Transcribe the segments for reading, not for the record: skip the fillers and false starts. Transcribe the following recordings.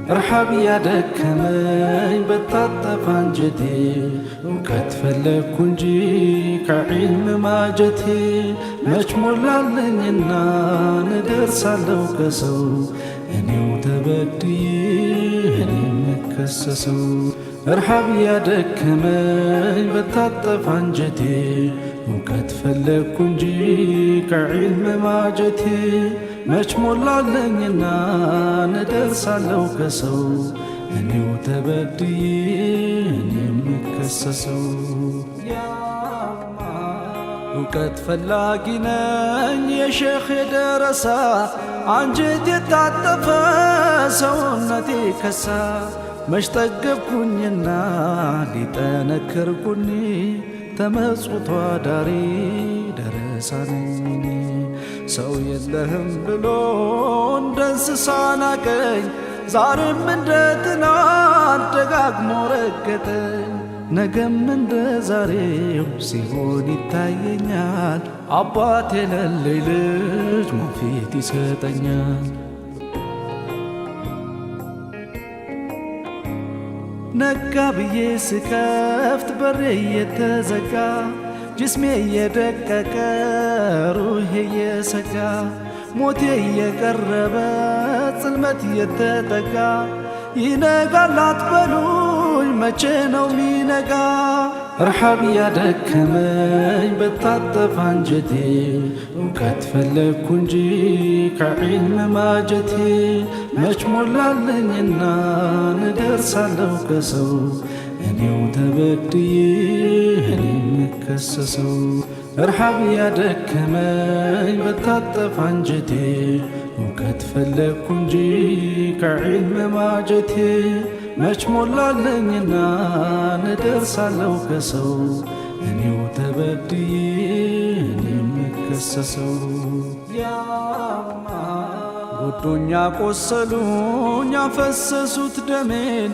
ረሃብ ያደከመኝ በታጠፋ አንጀቴ እውቀት ፈለግኩ እንጂ ከዒልም ማጀቴ መች ሞላለኝና እደርሳለሁ ከሰው እኔው ተበድዬ እኔም እከሰሰው ረሃብ ያደከመኝ በታጠፋ አንጀቴ እውቀት ፈለግኩ እንጂ ከዒልም ማጀቴ መች ሞላለኝና እደርሳለሁ ከሰው እኔው ተበድዬ እኔም እከሰሰው እውቀት ፈላጊ ነኝ የሼኽ የደረሳ አንጀት የታጠፈ ሰውነቴ ከሳ መች ጠገብኩኝና ሊጠነክር ጎኔ ተመጽውቶ አዳሪ ደረሳ ነኝ ሰው የለህም ብሎ እንደ እንስሳ ናቀኝ ዛሬም እንደ ትናንት ደጋግሞ ረገጠኝ ነገም እንደ ዛሬው ሲሆን ይታየኛል አባት የሌለኝ ልጅ ሞፊት ይሰጠኛል ነጋ ብዬ ስከፍት በሬ እየተዘጋ ጅስሜ እየደቀቀ ሩሄ እየሰጋ ሞቴ እየቀረበ ጽልመት እየተጠጋ ይነጋል አትበሉኝ መቼ ነው ሚነጋ ረሃብ ያደከመኝ በታጠፋ አንጀቴ እውቀት ፈለግኩ እንጂ ከዒልም ማጀቴ መች ሞላለኝና እደርሳለሁ ከሰው እኔው ተበድዬ እኔም እከሰሰው ረሃብ ያደከመኝ በታጠፋ አንጀቴ እውቀት ፈለግኩ እንጂ ከዒልም ማጀቴ መች ሞላለኝና እደርሳለሁ ከሰው እኔው ተበድዬ እኔም እከሰሰው ጎዶኛ ቆሰሉኝ ያፈሰሱት ደሜን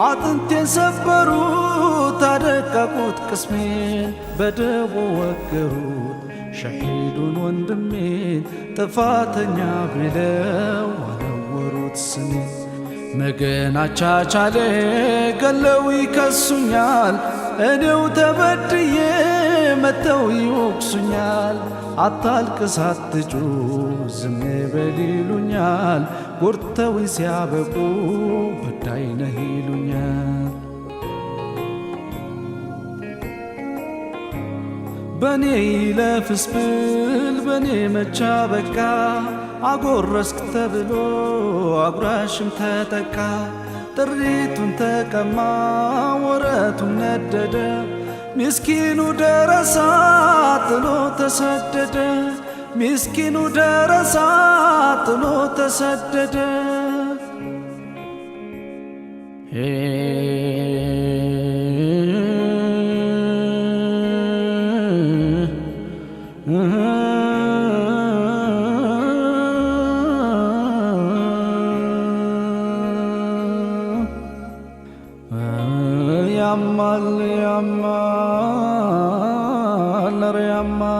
አጥንቴን ሰበሩት አደቀቁት ቅስሜን በደቦ ወገሩት ሸሂዱን ወንድሜን ጥፋተኛ ብለው አነወሩት ስሜን መገናቻቻሌ ገለው ይከሱኛል እኔው ተበድዬ መተው ይወቅሱኛል አታልቅስ አትጩ ዝም በል ይሉኛል ጎርተውኝ ሲያበቁ በዳይ ነህ ይሉኛል በኔ ይለፍስ ብል በኔ መቻ በቃ አጎረስክ ተብሎ አጉራሽም ተጠቃ ጥሪቱን ተቀማ ወረቱም ነደደ ምስኪኑ ደረሳ ጥሎ ተሰደደ ምስኪኑ ደረሳ ጥሎ ተሰደደ ያማል ያማል ኧረ ያማል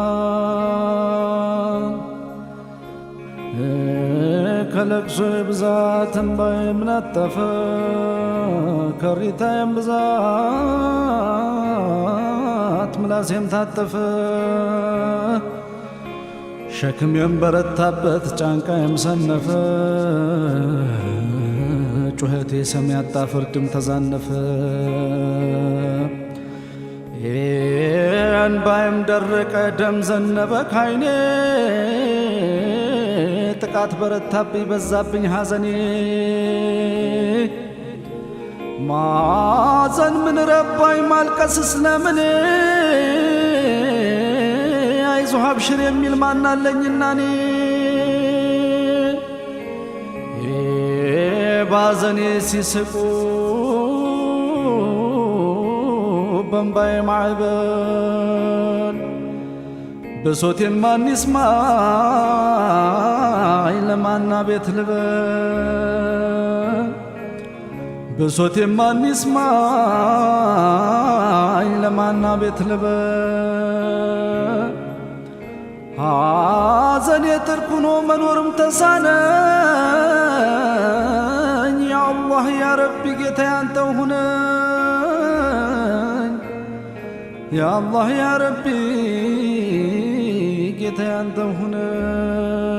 ከለቅሶ ብዛት እንባዬም ነጠፈ ከሪታዬም ብዛት ምላሴም ታጠፈ ሸክሜም በረታበት ጫንቃዬም ሰነፈ ጩኸቴ ሰሚ ያጣ ፍርድም ተዛነፈ እንባዬም ደረቀ ደም ዘነበ ካይኔ ጥቃት በረታብኝ በዛብኝ ሐዘኔ ማዘን ምን ረባኝ ማልቀስስ ለምን አይዞህ አብሽር የሚል ማናለኝና እኔ ባዘኔ ሲስቁ በእንባዬ ማዕበል ብሶቴን ማን ይስማኝ ለማና ቤት ልበል ብሶቴን ማን ይስማኝ ለማና ቤት ልበል ሐዘን የትርፍ ሆኖ መኖርም ተሳነኝ። ያ አላህ ያ ረቢ ጌታ ያንተው ሁነኝ። ያ አላህ ያ ረቢ ጌታ ያንተው ሁነኝ።